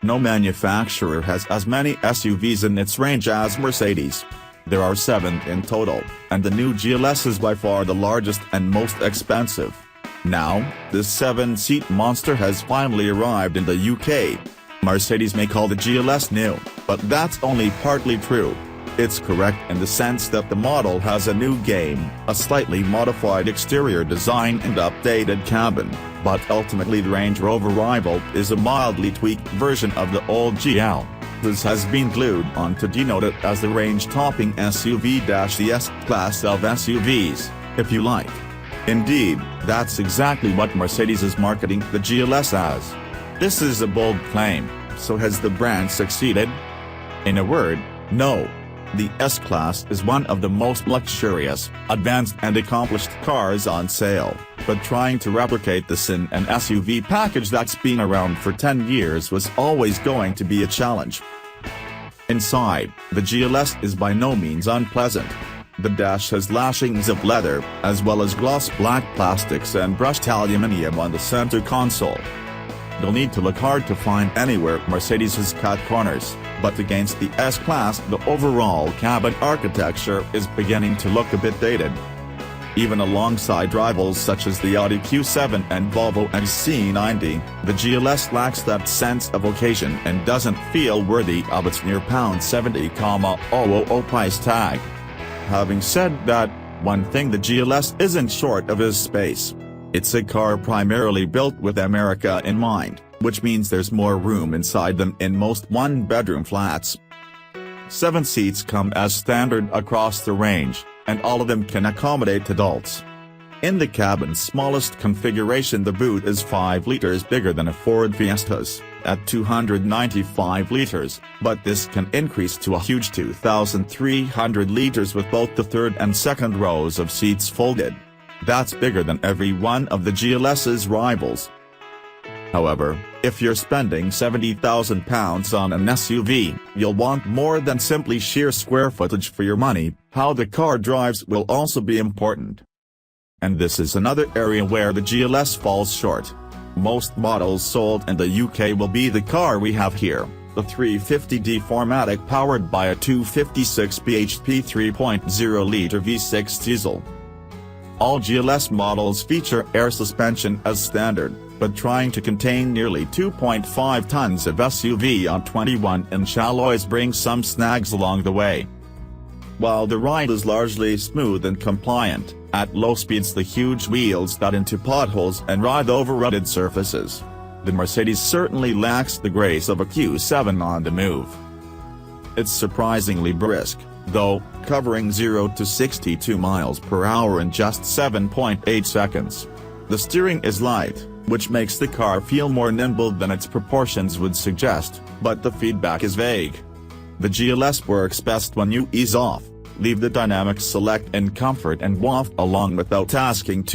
No manufacturer has as many SUVs in its range as Mercedes. There are 7 in total, and the new GLS is by far the largest and most expensive. Now, this 7-seat monster has finally arrived in the UK. Mercedes may call the GLS new, but that's only partly true. It's correct in the sense that the model has a new game, a slightly modified exterior design and updated cabin, but ultimately the Range Rover rival is a mildly tweaked version of the old GL. This has been glued on to denote it as the range-topping SUV-the S-Class of SUVs, if you like. Indeed, that's exactly what Mercedes is marketing the GLS as. This is a bold claim, so has the brand succeeded? In a word, no. The S-Class is one of the most luxurious, advanced and accomplished cars on sale, but trying to replicate this in an SUV package that's been around for 10 years was always going to be a challenge. Inside, the GLS is by no means unpleasant. The dash has lashings of leather, as well as gloss black plastics and brushed aluminium on the center console. You'll need to look hard to find anywhere Mercedes has cut corners, but against the S-Class the overall cabin architecture is beginning to look a bit dated. Even alongside rivals such as the Audi Q7 and Volvo XC90, the GLS lacks that sense of occasion and doesn't feel worthy of its near £70,000 price tag. Having said that, one thing the GLS isn't short of is space. It's a car primarily built with America in mind, which means there's more room inside than in most one-bedroom flats. 7 seats come as standard across the range, and all of them can accommodate adults. In the cabin's smallest configuration, the boot is 5 liters bigger than a Ford Fiesta's, at 295 liters, but this can increase to a huge 2,300 liters with both the third and second rows of seats folded. That's bigger than every one of the GLS's rivals. However, if you're spending £70,000 on an SUV, you'll want more than simply sheer square footage for your money. How the car drives will also be important. And this is another area where the GLS falls short. Most models sold in the UK will be the car we have here, the 350d 4MATIC powered by a 256 bhp 3.0-litre V6 diesel. All GLS models feature air suspension as standard, but trying to contain nearly 2.5 tons of SUV on 21-inch alloys brings some snags along the way. While the ride is largely smooth and compliant, at low speeds the huge wheels cut into potholes and ride over rutted surfaces. The Mercedes certainly lacks the grace of a Q7 on the move. It's surprisingly brisk, though, covering 0 to 62 miles per hour in just 7.8 seconds. The steering is light, which makes the car feel more nimble than its proportions would suggest, but the feedback is vague. The GLS works best when you ease off, leave the dynamic select in comfort and waft along without asking too